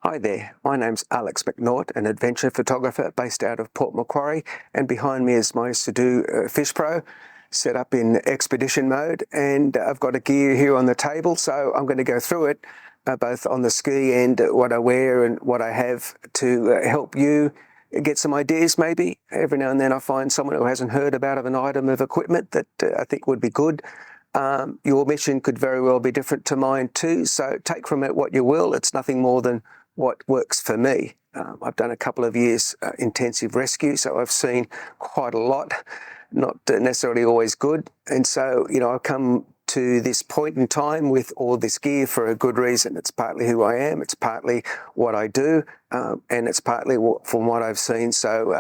Hi there, my name's Alex McNaught, an adventure photographer based out of Port Macquarie, and behind me is my Sudo Fish Pro set up in expedition mode, and I've got a gear here on the table, so I'm going to go through it both on the ski and what I wear and what I have to help you get some ideas maybe. Every now and then I find someone who hasn't heard about an item of equipment that I think would be good. Your mission could very well be different to mine too, so take from it what you will. It's nothing more than what works for me. I've done a couple of years intensive rescue, so I've seen quite a lot, not necessarily always good. And so, I've come to this point in time with all this gear for a good reason. It's partly who I am, it's partly what I do, and it's partly from what I've seen. So,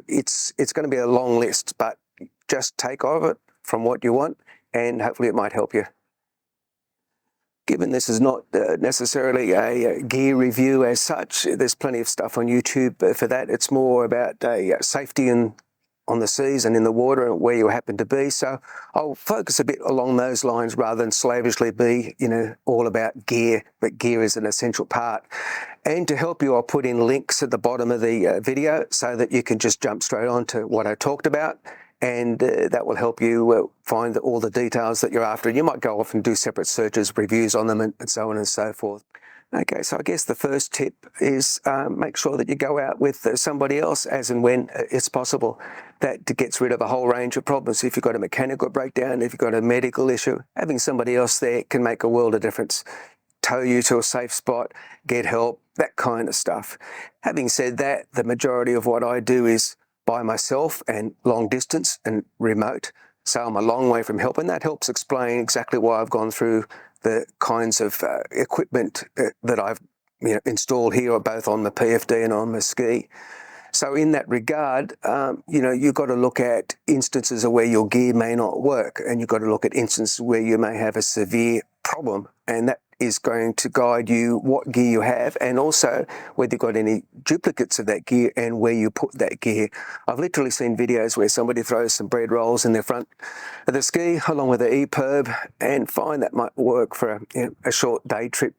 it's going to be a long list, but just take of it from what you want, and hopefully it might help you. Given this is not necessarily a gear review as such, there's plenty of stuff on YouTube for that. It's more about safety on the seas and in the water and where you happen to be. So I'll focus a bit along those lines rather than slavishly be, all about gear, but gear is an essential part. And to help you, I'll put in links at the bottom of the video so that you can just jump straight on to what I talked about. And that will help you find all the details that you're after. And you might go off and do separate searches, reviews on them, and so on and so forth. Okay, so I guess the first tip is make sure that you go out with somebody else as and when it's possible. That gets rid of a whole range of problems. If you've got a mechanical breakdown, if you've got a medical issue, having somebody else there can make a world of difference. Tow you to a safe spot, get help, that kind of stuff. Having said that, the majority of what I do is by myself and long distance and remote. So I'm a long way from help, and that helps explain exactly why I've gone through the kinds of equipment that I've installed here, both on the PFD and on the ski. So in that regard, you've got to look at instances of where your gear may not work, and you've got to look at instances where you may have a severe problem, and that is going to guide you what gear you have, and also whether you've got any duplicates of that gear and where you put that gear. I've literally seen videos where somebody throws some bread rolls in their front of the ski along with the EPIRB, and fine, that might work for a short day trip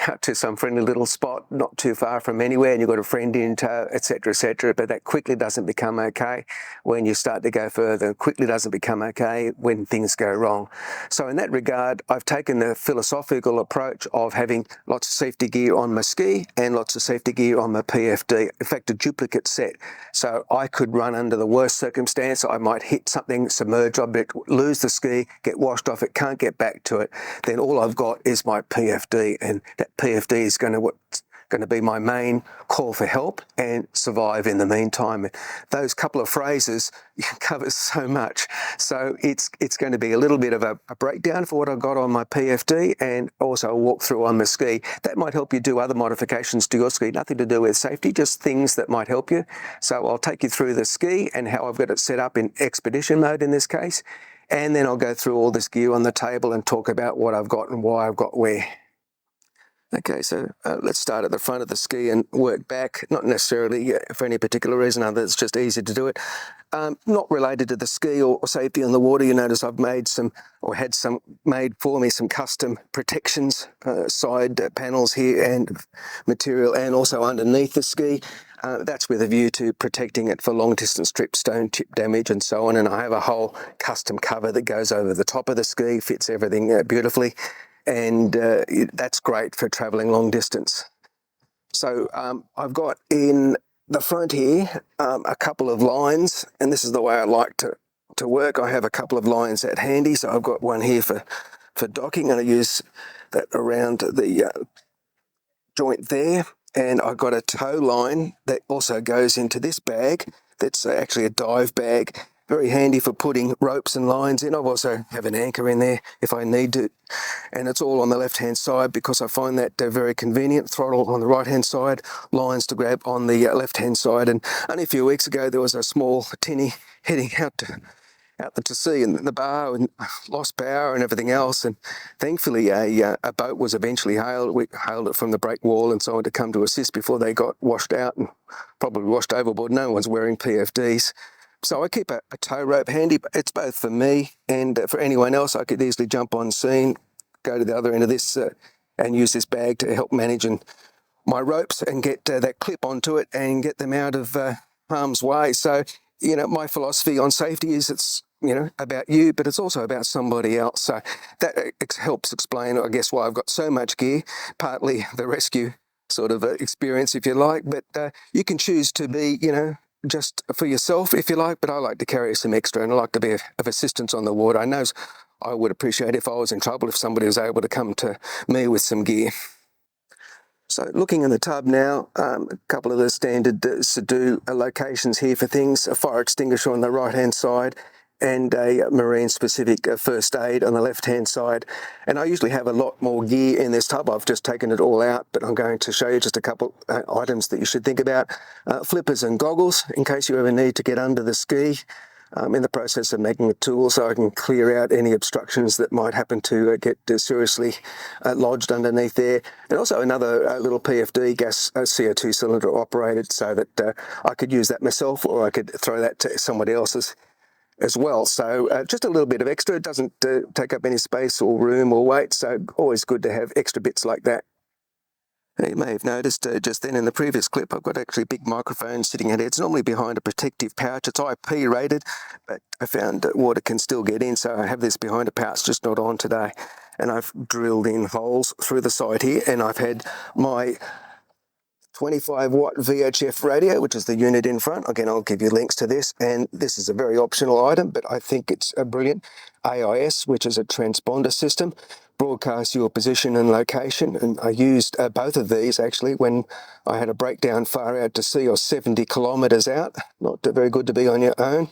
out to some friendly little spot not too far from anywhere, and you've got a friend in tow, etc., but that quickly doesn't become okay when you start to go further. Quickly doesn't become okay when things go wrong. So in that regard, I've taken the philosophical approach of having lots of safety gear on my ski and lots of safety gear on my PFD. In fact, a duplicate set. So I could run under the worst circumstance. I might hit something, submerge object, lose the ski, get washed off it, can't get back to it. Then all I've got is my PFD, and that PFD is going to be my main call for help and survive in the meantime. Those couple of phrases cover so much. So it's going to be a little bit of a breakdown for what I've got on my PFD, and also a walkthrough on the ski. That might help you do other modifications to your ski, nothing to do with safety, just things that might help you. So I'll take you through the ski and how I've got it set up in expedition mode in this case. And then I'll go through all this gear on the table and talk about what I've got and why I've got where. Okay, so let's start at the front of the ski and work back, not necessarily for any particular reason, other it's just easy to do it. Not related to the ski or safety on the water. You notice I've made had some made for me, some custom protections, side panels here and material, and also underneath the ski. That's with a view to protecting it for long distance trips, stone tip damage and so on. And I have a whole custom cover that goes over the top of the ski, fits everything beautifully. And that's great for travelling long distance. So I've got in the front here a couple of lines, and this is the way I like to work. I have a couple of lines at handy, so I've got one here for docking, and I use that around the joint there. And I've got a tow line that also goes into this bag. That's actually a dive bag. Very handy for putting ropes and lines in. I also have an anchor in there if I need to. And it's all on the left-hand side because I find that very convenient. Throttle on the right-hand side, lines to grab on the left-hand side. And only a few weeks ago, there was a small tinny heading out to sea, and the bar and lost power and everything else. And thankfully, a boat was eventually hailed. We hailed it from the break wall and so on to come to assist before they got washed out and probably washed overboard. No one's wearing PFDs. So I keep a tow rope handy, but it's both for me and for anyone else. I could easily jump on scene, go to the other end of this and use this bag to help manage and my ropes and get that clip onto it and get them out of harm's way. So, you know, my philosophy on safety is it's, you know, about you, but it's also about somebody else. So that helps explain, I guess, why I've got so much gear, partly the rescue sort of experience, if you like, but you can choose to be, you know, just for yourself, if you like, but I like to carry some extra and I like to be of assistance on the water. I know I would appreciate if I was in trouble if somebody was able to come to me with some gear. So looking in the tub now, a couple of the standard to-do locations here for things, a fire extinguisher on the right-hand side and a marine-specific first aid on the left-hand side. And I usually have a lot more gear in this tub. I've just taken it all out, but I'm going to show you just a couple items that you should think about. Flippers and goggles, in case you ever need to get under the ski. I'm in the process of making a tool so I can clear out any obstructions that might happen to get seriously lodged underneath there. And also another little PFD gas CO2 cylinder operated so that I could use that myself or I could throw that to somebody else's as well. So just a little bit of extra. It doesn't take up any space or room or weight, so always good to have extra bits like that. You may have noticed just then in the previous clip, I've got actually a big microphone sitting in here. It's normally behind a protective pouch. It's IP rated, but I found water can still get in, so I have this behind a pouch, just not on today. And I've drilled in holes through the side here, and I've had my 25-watt VHF radio, which is the unit in front. Again, I'll give you links to this, and this is a very optional item, but I think it's a brilliant. AIS, which is a transponder system, broadcasts your position and location, and I used both of these actually when I had a breakdown far out to sea or 70 kilometres out. Not very good to be on your own,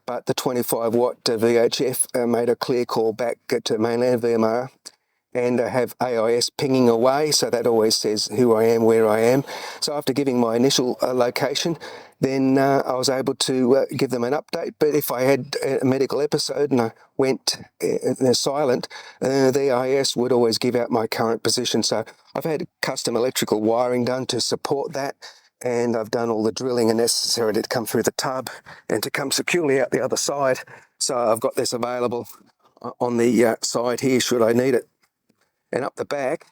but the 25-watt VHF made a clear call back to mainland VMR, and I have AIS pinging away, so that always says who I am, where I am. So after giving my initial location, then I was able to give them an update. But if I had a medical episode and I went silent, the AIS would always give out my current position. So I've had custom electrical wiring done to support that, and I've done all the drilling necessary to come through the tub and to come securely out the other side. So I've got this available on the side here should I need it. And up the back,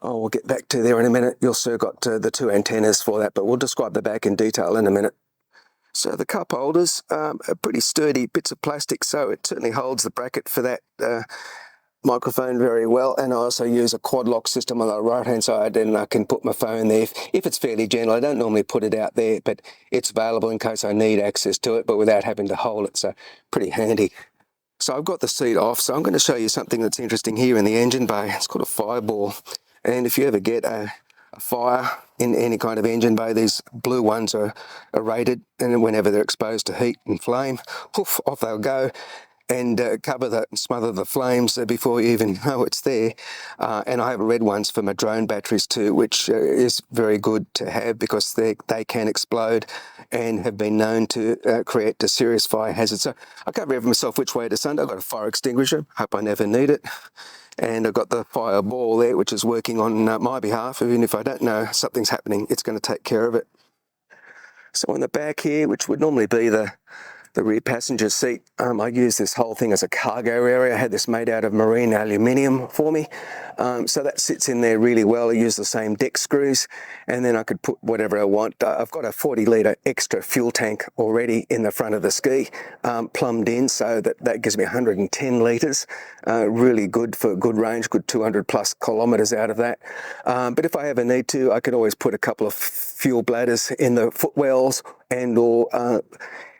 oh, we'll get back to there in a minute. You'll also got the two antennas for that, but we'll describe the back in detail in a minute. So the cup holders are pretty sturdy bits of plastic, so it certainly holds the bracket for that microphone very well. And I also use a quad lock system on the right hand side, and I can put my phone there if it's fairly gentle. I don't normally put it out there, but it's available in case I need access to it, but without having to hold it, so pretty handy. So I've got the seat off, so I'm going to show you something that's interesting here in the engine bay. It's called a fireball, and if you ever get a fire in any kind of engine bay, these blue ones are rated, and whenever they're exposed to heat and flame, poof, off they'll go and cover that and smother the flames before you even know it's there. And I have red ones for my drone batteries too, which is very good to have because they can explode and have been known to create a serious fire hazard. So I can't remember myself which way to Sunday. I've got a fire extinguisher, hope I never need it. And I've got the fireball there, which is working on my behalf. Even if I don't know something's happening, it's going to take care of it. So on the back here, which would normally be the rear passenger seat, I use this whole thing as a cargo area. I had this made out of marine aluminium for me, so that sits in there really well. I use the same deck screws, and then I could put whatever I want. I've got a 40-litre extra fuel tank already in the front of the ski, plumbed in, so that gives me 110 litres. Really good for good range, good 200 plus kilometres out of that. But if I ever need to, I could always put a couple of fuel bladders in the footwells and or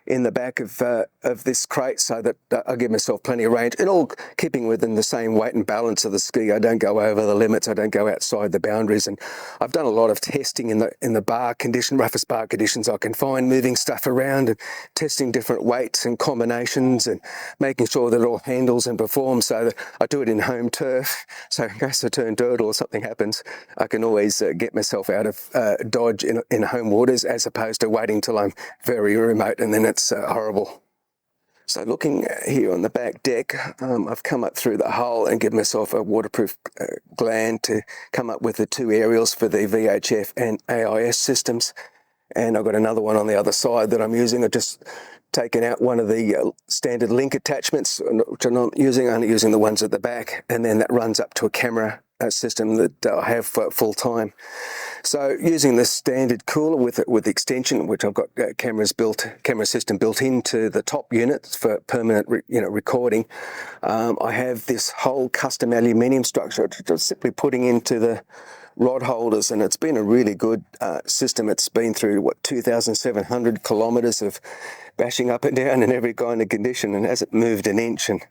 in the back of this crate, so that I give myself plenty of range, and all keeping within the same weight and balance of the ski. I don't go over the limits, I don't go outside the boundaries, and I've done a lot of testing in the bar condition, roughest bar conditions I can find, moving stuff around and testing different weights and combinations and making sure that it all handles and performs, so that I do it in home turf, so in case I turn dirt or something happens, I can always get myself out of dodge in home waters, as opposed to waiting till I'm very remote and then it's horrible. So looking here on the back deck, I've come up through the hull and given myself a waterproof gland to come up with the two aerials for the VHF and AIS systems. And I've got another one on the other side that I'm using. I've just taken out one of the standard link attachments, which I'm not using, only using the ones at the back, and then that runs up to a camera system that I have full time. So using the standard cooler with extension, which I've got camera system built into the top units for permanent recording. I have this whole custom aluminium structure just simply putting into the rod holders, and it's been a really good system. It's been through 2,700 kilometers of bashing up and down in every kind of condition, and hasn't moved an inch. And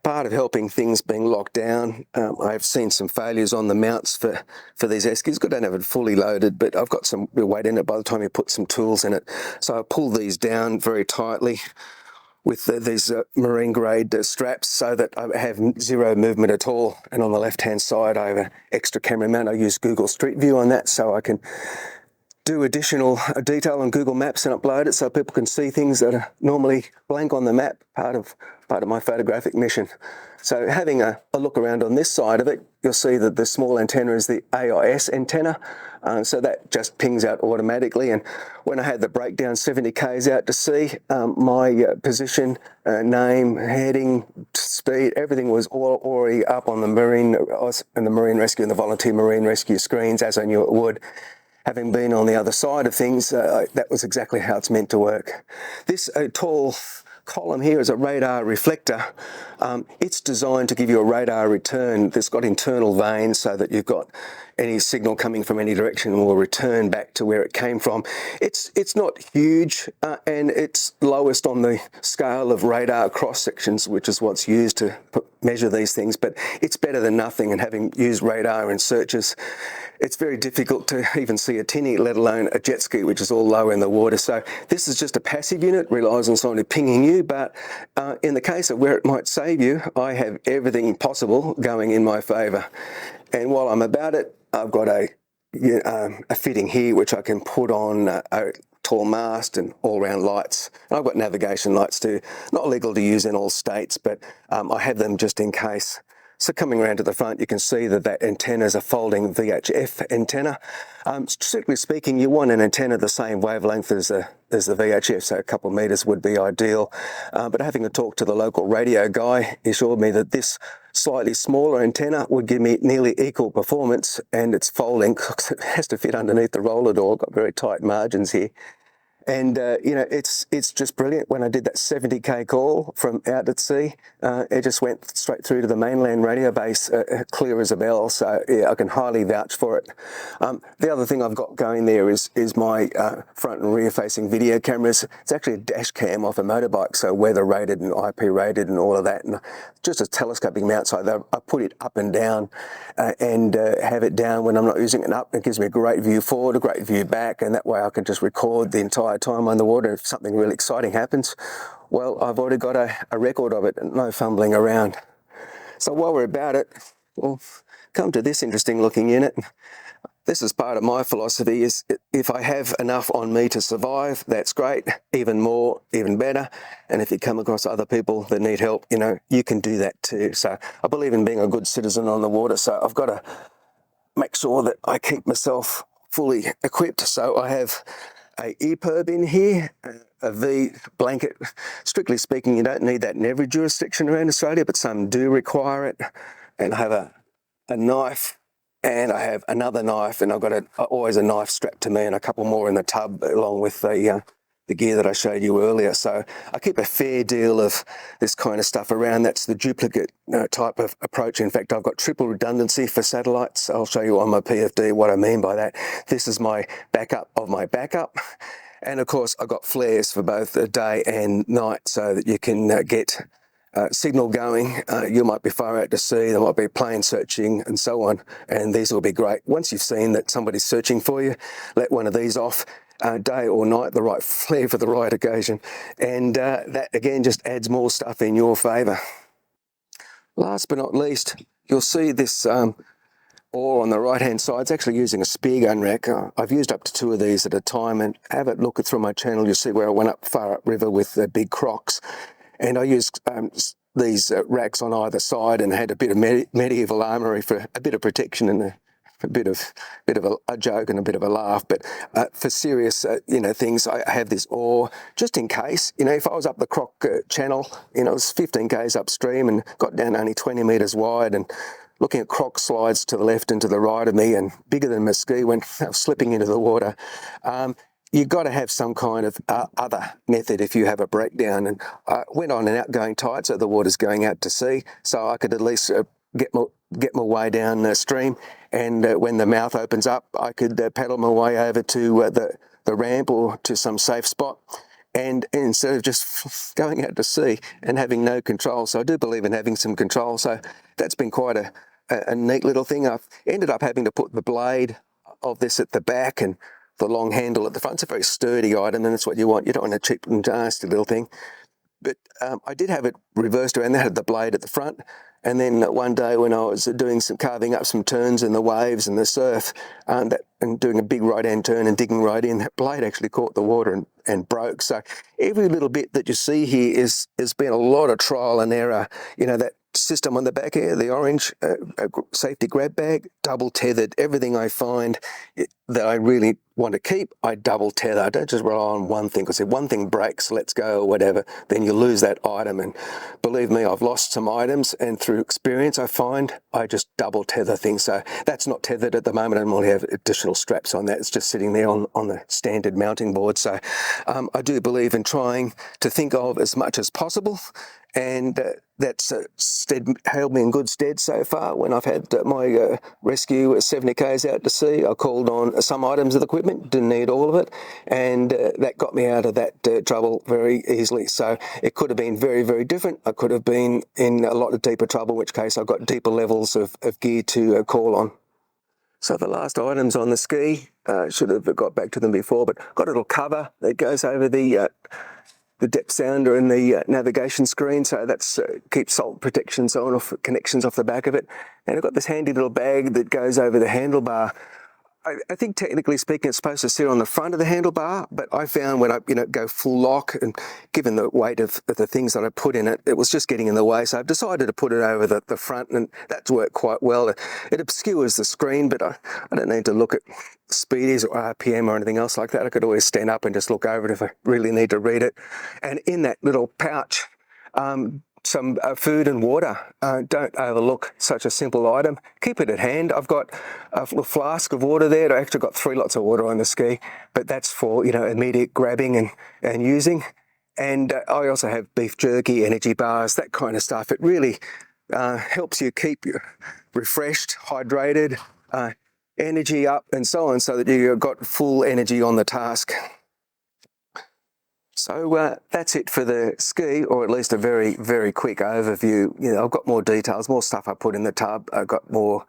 part of helping things being locked down, I've seen some failures on the mounts for these eskies. I don't have it fully loaded, but I've got some real weight in it by the time you put some tools in it. So I pull these down very tightly with these marine grade straps so that I have zero movement at all. And on the left hand side I have an extra camera mount. I use Google Street View on that, so I can do additional detail on Google Maps and upload it so people can see things that are normally blank on the map, part of my photographic mission. So having a look around on this side of it, you'll see that the small antenna is the AIS antenna, so that just pings out automatically. And when I had the breakdown 70 k's out to sea, my position, name, heading, speed, everything was all already up on the marine rescue and the volunteer marine rescue screens, as I knew it would. Having been on the other side of things, that was exactly how it's meant to work. This tall column here is a radar reflector. It's designed to give you a radar return. It's got internal vanes so that you've got any signal coming from any direction will return back to where it came from. It's not huge, and it's lowest on the scale of radar cross sections, which is what's used to measure these things, but it's better than nothing. And having used radar in searches, it's very difficult to even see a tinny, let alone a jet ski, which is all low in the water. So this is just a passive unit, relies on somebody pinging you, but in the case of where it might save you, I have everything possible going in my favour. And while I'm about it, I've got a fitting here which I can put on a tall mast and all-round lights. And I've got navigation lights too. Not legal to use in all states, but I have them just in case. So coming around to the front, you can see that antenna is a folding VHF antenna. Strictly speaking, you want an antenna the same wavelength as the VHF, so a couple of meters would be ideal. But having a talk to the local radio guy, he assured me that this slightly smaller antenna would give me nearly equal performance, and it's folding because it has to fit underneath the roller door. Got very tight margins here. And, it's just brilliant. When I did that 70k call from out at sea, it just went straight through to the mainland radio base, clear as a bell. So, yeah, I can highly vouch for it. The other thing I've got going there is my front and rear facing video cameras. It's actually a dash cam off a motorbike, so weather rated and IP rated and all of that. And just a telescoping mount, so I put it up and down and have it down when I'm not using it up. It gives me a great view forward, a great view back, and that way I can just record the entire time on the water. If something really exciting happens, well, I've already got a record of it and no fumbling around. So while we're about it, we'll come to this interesting looking unit. This is part of my philosophy, is if I have enough on me to survive, that's great. Even more, even better. And if you come across other people that need help, you can do that too. So I believe in being a good citizen on the water. So I've got to make sure that I keep myself fully equipped. So I have a EPIRB in here, a V blanket. Strictly speaking, you don't need that in every jurisdiction around Australia, but some do require it. And I have a knife, and I have another knife, and I've got always a knife strapped to me and a couple more in the tub along with the gear that I showed you earlier. So I keep a fair deal of this kind of stuff around. That's the duplicate type of approach. In fact, I've got triple redundancy for satellites. I'll show you on my PFD what I mean by that. This is my backup of my backup. And of course, I've got flares for both the day and night so that you can get signal going. You might be far out to sea, there might be plane searching and so on, and these will be great. Once you've seen that somebody's searching for you, let one of these off, day or night, the right flare for the right occasion, and that again just adds more stuff in your favour. Last but not least, you'll see this ore on the right hand side. It's actually using a spear gun rack. I've used up to 2 of these at a time, and have a look through my channel. You'll see where I went up far upriver with the big crocs. And I used these racks on either side and had a bit of medieval armoury for a bit of protection and a bit of a joke and a bit of a laugh. But for serious things, I have this ore just in case. If I was up the Croc channel, it was 15 k's upstream and got down only 20 metres wide, and looking at croc slides to the left and to the right of me and bigger than misc when I was slipping into the water. You've got to have some kind of other method if you have a breakdown. And I went on an outgoing tide, so the water's going out to sea, so I could at least get my way down the stream, and when the mouth opens up, I could paddle my way over to the ramp or to some safe spot, and instead of just going out to sea and having no control. So I do believe in having some control, so that's been quite a neat little thing. I've ended up having to put the blade of this at the back and the long handle at the front. It's a very sturdy item, and that's what you want. You don't want a cheap and nasty little thing. But I did have it reversed around. That had the blade at the front, and then one day when I was doing some carving up some turns in the waves and the surf, and doing a big right-hand turn and digging right in, that blade actually caught the water and broke. So every little bit that you see here has been a lot of trial and error. You know, that system on the back here, the orange safety grab bag, double tethered. Everything I find that I really want to keep, I double tether. I don't just rely on one thing, because if one thing breaks, let's go or whatever, then you lose that item. And believe me, I've lost some items, and through experience I find I just double tether things. So that's not tethered at the moment. I don't really have additional straps on that. It's just sitting there on the standard mounting board. So I do believe in trying to think of as much as possible, and that's held me in good stead so far. When I've had my rescue 70 k's out to sea, I called on some items of the equipment, didn't need all of it, and that got me out of that trouble very easily. So it could have been very, very different. I could have been in a lot of deeper trouble, in which case I've got deeper levels of gear to call on. So the last items on the ski, should have got back to them before, but got a little cover that goes over the depth sounder and the navigation screen, so that's keeps salt protection so on, off connections off the back of it. And I've got this handy little bag that goes over the handlebar. I think technically speaking it's supposed to sit on the front of the handlebar, but I found when I go full lock, and given the weight of the things that I put in it, it was just getting in the way, so I've decided to put it over the front, and that's worked quite well. It obscures the screen, but I don't need to look at speedies or RPM or anything else like that. I could always stand up and just look over it if I really need to read it. And in that little pouch, some food and water. Don't overlook such a simple item. Keep it at hand. I've got a little flask of water there. I actually got 3 lots of water on the ski, but that's for immediate grabbing and using. And I also have beef jerky, energy bars, that kind of stuff. It really helps you keep you refreshed, hydrated, energy up, and so on, so that you've got full energy on the task. So that's it for the ski, or at least a very, very quick overview. I've got more details, more stuff I put in the tub. I've got more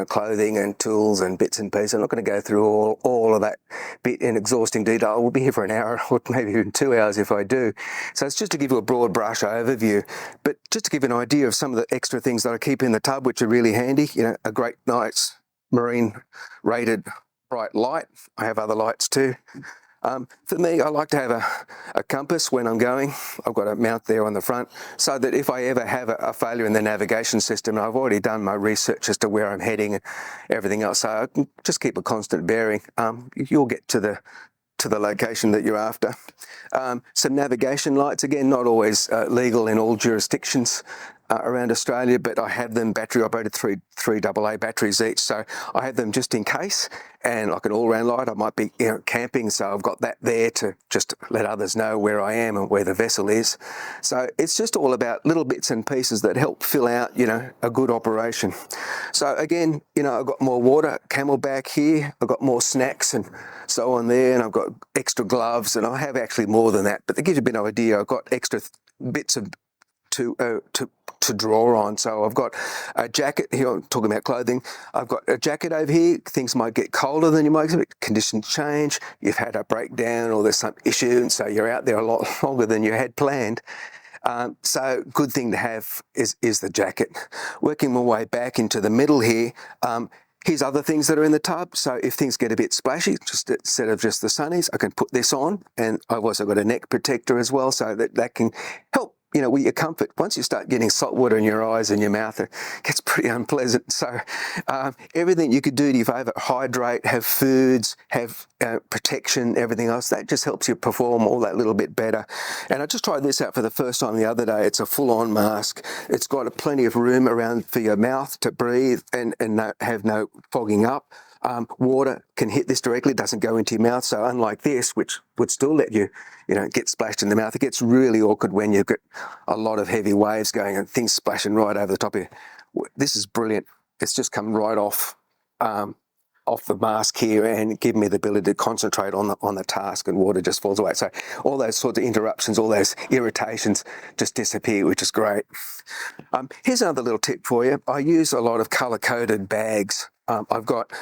clothing and tools and bits and pieces. I'm not going to go through all of that bit in exhausting detail. We'll be here for an hour or maybe even 2 hours if I do. So it's just to give you a broad brush overview, but just to give you an idea of some of the extra things that I keep in the tub, which are really handy. A great nice marine rated bright light. I have other lights too. For me, I like to have a compass when I'm going. I've got a mount there on the front, so that if I ever have a failure in the navigation system, I've already done my research as to where I'm heading and everything else, so I can just keep a constant bearing. You'll get to the location that you're after. Some navigation lights, again, not always legal in all jurisdictions around Australia, but I have them battery operated, three AA batteries each, so I have them just in case. And like an all-round light, I might be camping, so I've got that there to just let others know where I am and where the vessel is. So it's just all about little bits and pieces that help fill out a good operation. So again, I've got more water, Camelbak here, I've got more snacks and so on there, and I've got extra gloves, and I have actually more than that, but to give you a bit of an idea, I've got extra bits of to draw on. So I've got a jacket here. I'm talking about clothing. I've got a jacket over here. Things might get colder than you might expect. Conditions change. You've had a breakdown, or there's some issue, and so you're out there a lot longer than you had planned. So good thing to have is the jacket. Working my way back into the middle here. Here's other things that are in the tub. So if things get a bit splashy, just instead of just the sunnies, I can put this on, and I've also got a neck protector as well, so that can help with your comfort. Once you start getting salt water in your eyes and your mouth, it gets pretty unpleasant. So everything you could do to your favour, hydrate, have foods, have protection, everything else, that just helps you perform all that little bit better. And I just tried this out for the first time the other day. It's a full-on mask. It's got plenty of room around for your mouth to breathe and have no fogging up. Water can hit this directly, it doesn't go into your mouth. So unlike this, which would still let you, get splashed in the mouth, it gets really awkward when you've got a lot of heavy waves going and things splashing right over the top of you. This is brilliant. It's just come right off the mask here and give me the ability to concentrate on the task, and water just falls away. So all those sorts of interruptions, all those irritations just disappear, which is great. Here's another little tip for you. I use a lot of color-coded bags. I've got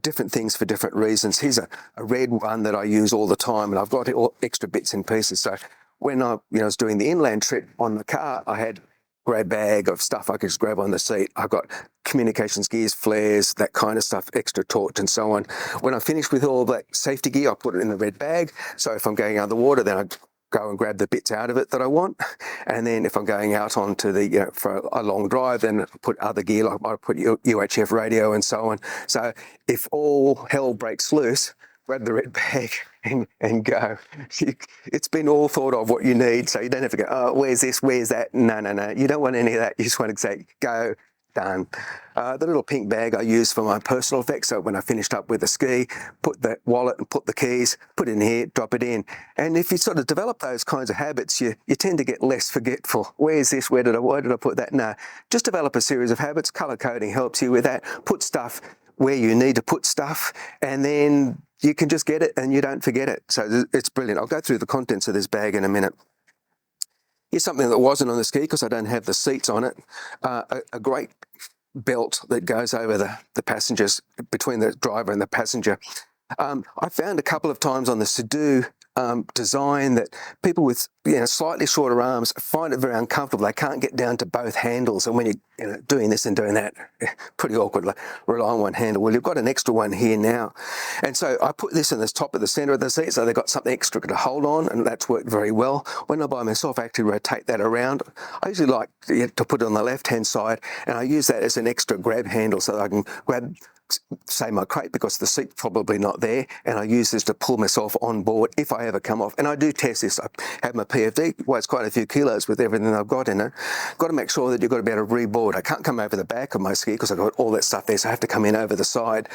different things for different reasons. Here's a red one that I use all the time, and I've got all extra bits and pieces. So when I was doing the inland trip on the car, I had a grab bag of stuff I could just grab on the seat. I've got communications gears, flares, that kind of stuff, extra torch and so on. When I finish with all that safety gear, I put it in the red bag. So if I'm going underwater, then I go and grab the bits out of it that I want. And then if I'm going out onto the, for a long drive, then I put other gear, like I put UHF radio and so on. So if all hell breaks loose, grab the red bag and go. It's been all thought of what you need, so you don't have to go, oh, where's this, where's that? No. You don't want any of that. You just want to say, go, done. The little pink bag I use for my personal effects. So when I finished up with a ski, put the wallet and put the keys, put it in here, drop it in. And if you sort of develop those kinds of habits, you tend to get less forgetful. Where's this? Why did I put that? No, just develop a series of habits. Color coding helps you with that. Put stuff where you need to put stuff, and then you can just get it and you don't forget it. So it's brilliant. I'll go through the contents of this bag in a minute. Here's something that wasn't on the ski because I don't have the seats on it. A great belt that goes over the passengers, between the driver and the passenger. I found a couple of times on the Sea-Doo design that people with slightly shorter arms find it very uncomfortable. They can't get down to both handles, and when you're doing this and doing that, pretty awkward. Like, rely on one handle. Well, you've got an extra one here now, and so I put this in the top of the centre of the seat, so they've got something extra to hold on, and that's worked very well. When I'm by myself, I actually rotate that around. I usually like to put it on the left-hand side, and I use that as an extra grab handle so that I can grab, say, my crate, because the seat's probably not there, and I use this to pull myself on board if I ever come off. And I do test this. I have my PFD, weighs quite a few kilos with everything I've got in it. Got to make sure that you've got to be able to reboard. I can't come over the back of my ski because I've got all that stuff there, so I have to come in over the side.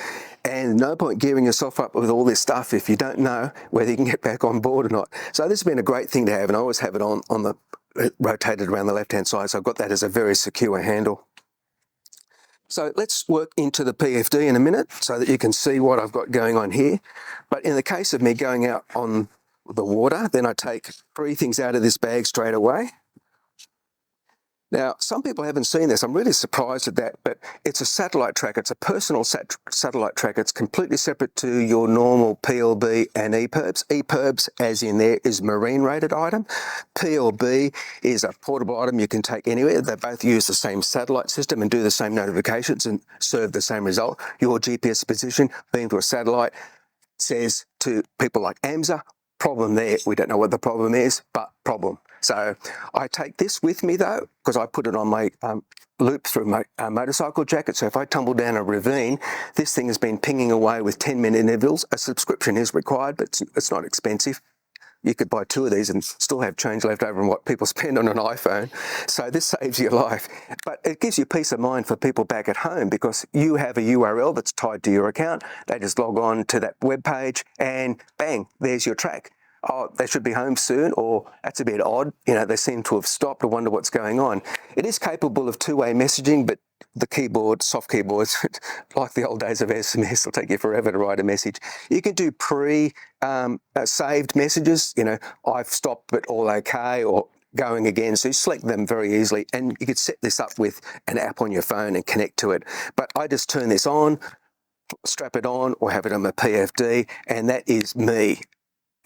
And no point gearing yourself up with all this stuff if you don't know whether you can get back on board or not. So this has been a great thing to have, and I always have it on the rotated around the left-hand side, so I've got that as a very secure handle. So let's work into the PFD in a minute so that you can see what I've got going on here. But in the case of me going out on the water, then I take 3 things out of this bag straight away. Now, some people haven't seen this. I'm really surprised at that, but it's a satellite tracker. It's a personal satellite tracker. It's completely separate to your normal PLB and EPIRBs. EPIRBs, as in there, is marine-rated item. PLB is a portable item you can take anywhere. They both use the same satellite system and do the same notifications and serve the same result. Your GPS position, being to a satellite, says to people like AMSA, problem there. We don't know what the problem is, but problem. So I take this with me though, because I put it on my loop through my motorcycle jacket. So if I tumble down a ravine, this thing has been pinging away with 10-minute intervals. A subscription is required, but it's not expensive. You could buy 2 of these and still have change left over on what people spend on an iPhone. So this saves your life. But it gives you peace of mind for people back at home, because you have a URL that's tied to your account. They just log on to that web page and bang, there's your track. Oh, they should be home soon, or that's a bit odd. They seem to have stopped. I wonder what's going on. It is capable of 2-way messaging, but the keyboard, soft keyboards, like the old days of SMS, it'll take you forever to write a message. You can do saved messages, I've stopped but all okay, or going again. So you select them very easily, and you could set this up with an app on your phone and connect to it. But I just turn this on, strap it on, or have it on my PFD, and that is me.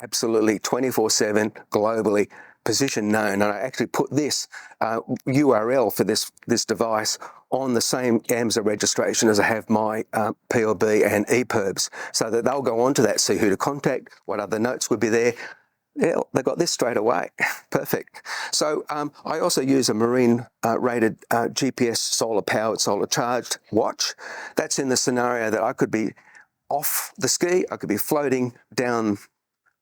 Absolutely 24/7, globally, position known. And I actually put this URL for this device on the same AMSA registration as I have my PLB and EPIRBs, so that they'll go on to that, see who to contact, what other notes would be there. Yeah, they got this straight away. Perfect. So I also use a marine rated GPS solar powered, solar charged watch. That's in the scenario that I could be off the ski, I could be floating down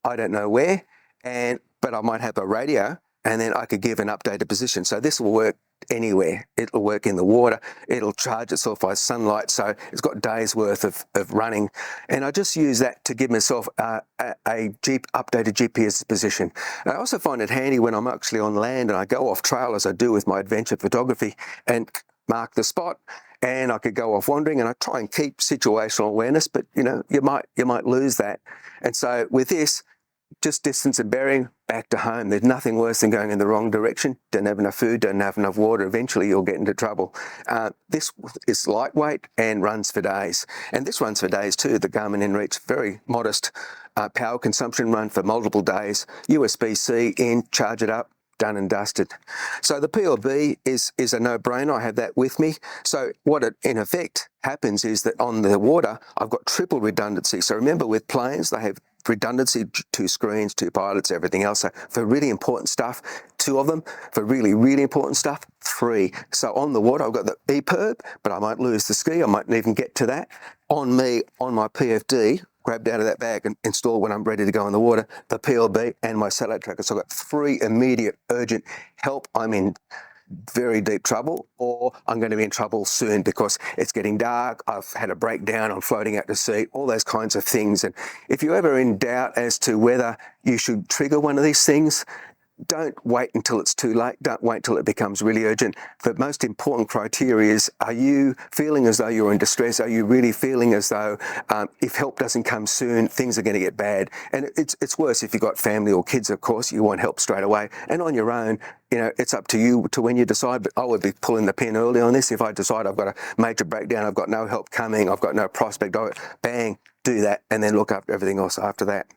I don't know where, but I might have a radio, and then I could give an updated position. So this will work anywhere. It'll work in the water. It'll charge itself by sunlight. So it's got days worth of running. And I just use that to give myself a updated GPS position. And I also find it handy when I'm actually on land and I go off trail, as I do with my adventure photography, and mark the spot. And I could go off wandering, and I try and keep situational awareness, but you might lose that. And so with this, just distance and bearing, back to home. There's nothing worse than going in the wrong direction. Don't have enough food, don't have enough water. Eventually you'll get into trouble. This is lightweight and runs for days. And this runs for days too. The Garmin InReach, very modest power consumption, run for multiple days. USB-C in, charge it up, done and dusted. So the PLB is a no-brainer. I have that with me. So what it in effect happens is that on the water, I've got triple redundancy. So remember, with planes, they have redundancy, 2 screens, 2 pilots, everything else. So for really important stuff, 2 of them. For really, really important stuff, 3. So on the water, I've got the EPIRB, but I might lose the ski. I might even get to that. On me, on my PFD, grabbed out of that bag and installed when I'm ready to go in the water, the PLB and my satellite tracker. So I've got 3 immediate urgent help. I'm in very deep trouble, or I'm going to be in trouble soon because it's getting dark, I've had a breakdown, I'm floating out to sea, all those kinds of things. And if you're ever in doubt as to whether you should trigger one of these things, don't wait until it's too late. Don't wait till it becomes really urgent. The most important criteria is, are you feeling as though you're in distress? Are you really feeling as though if help doesn't come soon, things are going to get bad? And it's worse if you've got family or kids, of course. You want help straight away. And on your own, it's up to you to when you decide. But I would be pulling the pin early on this. If I decide I've got a major breakdown, I've got no help coming, I've got no prospect, bang, do that, and then look after everything else after that.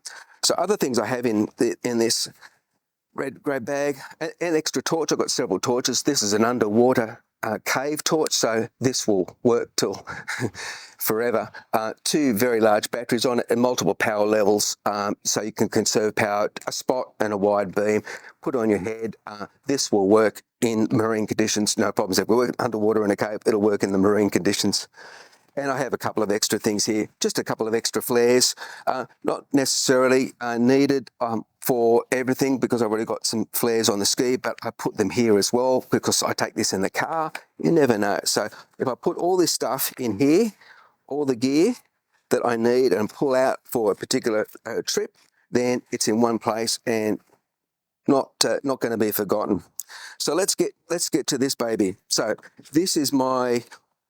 So other things I have in this red grab bag, an extra torch. I've got several torches. This is an underwater cave torch, so this will work till forever. 2 very large batteries on it and multiple power levels, so you can conserve power, a spot and a wide beam. Put on your head. This will work in marine conditions, no problems. If we work underwater in a cave, it'll work in the marine conditions. And I have a couple of extra things here, just a couple of extra flares, not necessarily needed for everything because I've already got some flares on the ski, but I put them here as well because I take this in the car. You never know. So if I put all this stuff in here, all the gear that I need, and pull out for a particular trip, then it's in one place and not going to be forgotten. So let's get to this baby. So this is my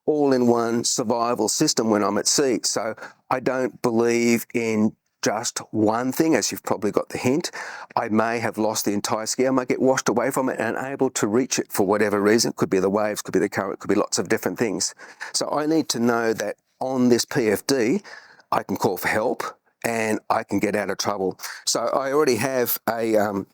all-in-one survival system when I'm at sea. So I don't believe in just one thing, as you've probably got the hint. I may have lost the entire ski. I might get washed away from it and unable to reach it for whatever reason. Could be the waves, could be the current, could be lots of different things. So I need to know that on this PFD, I can call for help and I can get out of trouble. So I already have a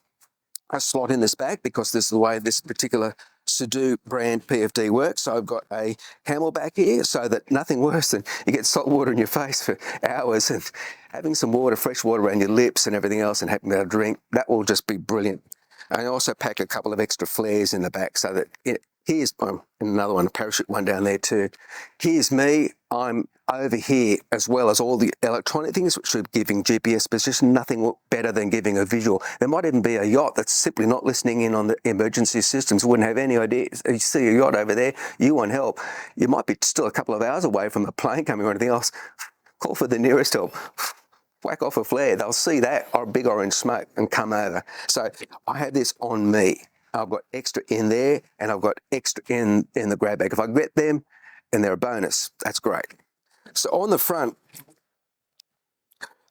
slot in this bag because this is the way this particular Sudo brand PFD works. So I've got a Camelbak here, so that nothing worse than you get salt water in your face for hours and having some water, fresh water around your lips and everything else and having a drink, that will just be brilliant. I also pack a couple of extra flares in the back so that here's another one, a parachute one down there too. Here's me. I'm over here as well as all the electronic things which are giving GPS position. Nothing better than giving a visual. There might even be a yacht that's simply not listening in on the emergency systems. Wouldn't have any idea. You see a yacht over there, you want help. You might be still a couple of hours away from a plane coming or anything else. Call for the nearest help. Whack off a flare. They'll see that or big orange smoke and come over. So I have this on me. I've got extra in there and I've got extra in the grab bag. If I get them and they're a bonus, that's great. So on the front,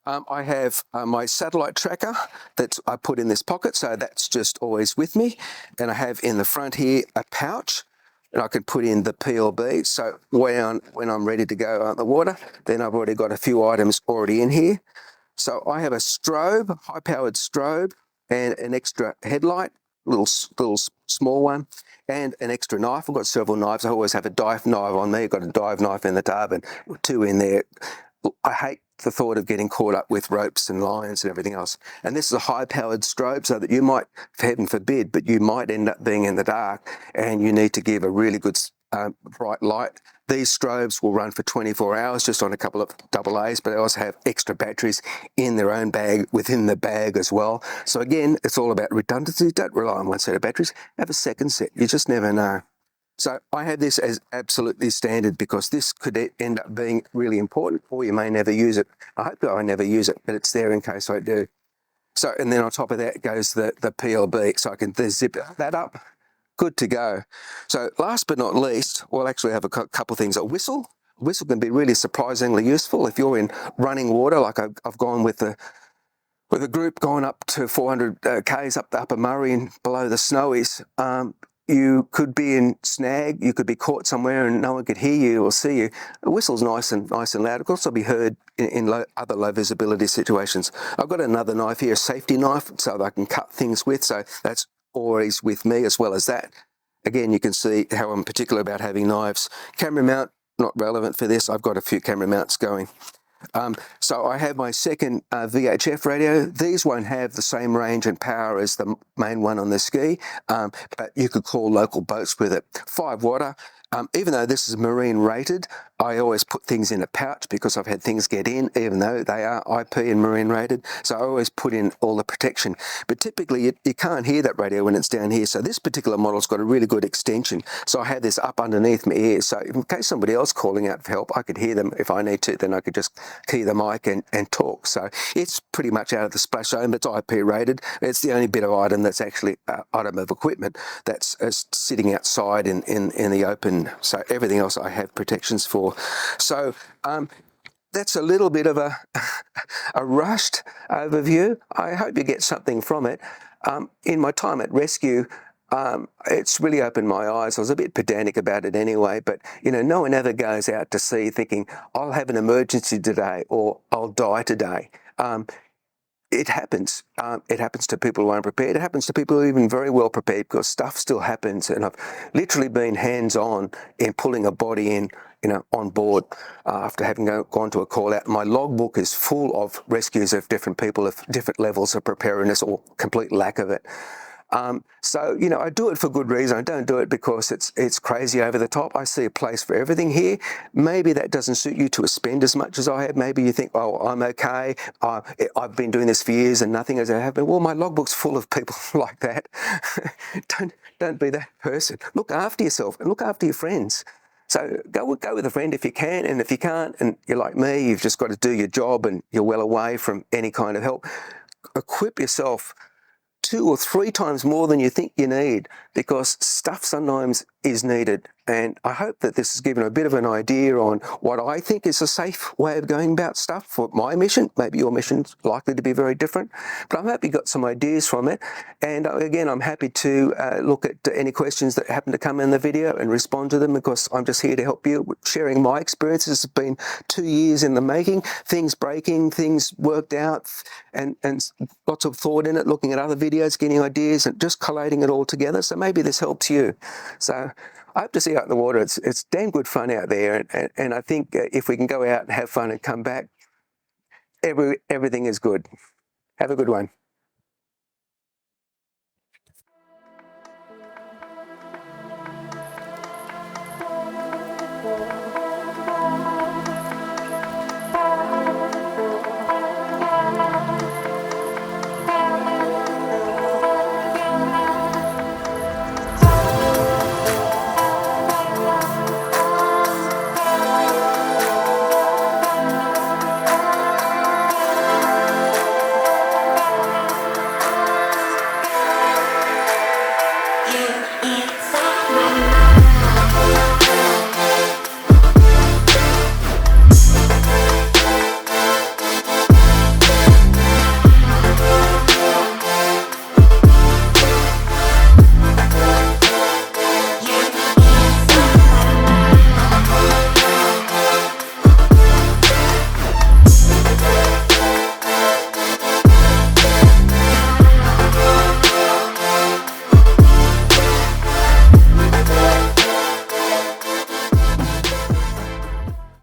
I have my satellite tracker that I put in this pocket, so that's just always with me. And I have in the front here a pouch, and I can put in the PLB. So when I'm ready to go out in the water, then I've already got a few items already in here. So I have a strobe, high-powered strobe, and an extra headlight, little small one, and an extra knife. I've got several knives. I always have a dive knife on me. I've got a dive knife in the tub and 2 in there. I hate the thought of getting caught up with ropes and lines and everything else. And this is a high-powered strobe, so that you might, heaven forbid, but you might end up being in the dark and you need to give a really good bright light. These strobes will run for 24 hours just on a couple of AA's, but they also have extra batteries in their own bag, within the bag as well. So again, it's all about redundancy. Don't rely on one set of batteries. Have a second set. You just never know. So I have this as absolutely standard because this could end up being really important, or you may never use it. I hope I never use it, but it's there in case I do. So, and then on top of that goes the PLB, so I can zip that up. Good to go. So last but not least, we'll actually have a couple of things. A whistle. A whistle can be really surprisingly useful if you're in running water, like I've gone with a group going up to 400 Ks up the Upper Murray and below the Snowies. You could be in snag, you could be caught somewhere and no one could hear you or see you. A whistle's nice and loud. It can also be heard in other low visibility situations. I've got another knife here, a safety knife, so that I can cut things with, so that's always with me as well as that. Again, you can see how I'm particular about having knives. Camera mount, not relevant for this. I've got a few camera mounts going. So I have my second VHF radio. These won't have the same range and power as the main one on the ski, but you could call local boats with it. 5 water. Even though this is marine rated, I always put things in a pouch because I've had things get in, even though they are IP and marine rated. So I always put in all the protection. But typically you can't hear that radio when it's down here. So this particular model's got a really good extension. So I have this up underneath my ears. So in case somebody else calling out for help, I could hear them. If I need to, then I could just key the mic and talk. So it's pretty much out of the splash zone, but it's IP rated. It's the only bit of item that's actually item of equipment that's sitting outside in the open. So everything else I have protections for. So that's a little bit of a rushed overview. I hope you get something from it. In my time at rescue, it's really opened my eyes. I was a bit pedantic about it anyway, but you know, no one ever goes out to sea thinking, I'll have an emergency today or I'll die today. It happens. It happens to people who aren't prepared. It happens to people who are even very well prepared, because stuff still happens. And I've literally been hands-on in pulling a body in, you know, on board after having gone to a call out. My logbook is full of rescues of different people of different levels of preparedness or complete lack of it. So, you know, I do it for good reason. I don't do it because it's crazy over the top. I see a place for everything here. Maybe that doesn't suit you to spend as much as I have. Maybe you think, oh, I'm okay. I've been doing this for years and nothing has happened. Well, my logbook's full of people like that. Don't be that person. Look after yourself and look after your friends. So go with a friend if you can, and if you can't, and you're like me, you've just got to do your job and you're well away from any kind of help, equip yourself 2 or 3 times more than you think you need, because stuff sometimes is needed. And I hope that this has given a bit of an idea on what I think is a safe way of going about stuff for my mission. Maybe your mission's likely to be very different, but I'm happy you got some ideas from it. And again, I'm happy to look at any questions that happen to come in the video and respond to them, because I'm just here to help you. Sharing my experiences has been 2 years in the making, things breaking, things worked out, and lots of thought in it, looking at other videos, getting ideas and just collating it all together. So maybe this helps you. So I hope to see you out in the water. It's damn good fun out there, and I think if we can go out and have fun and come back, everything is good. Have a good one.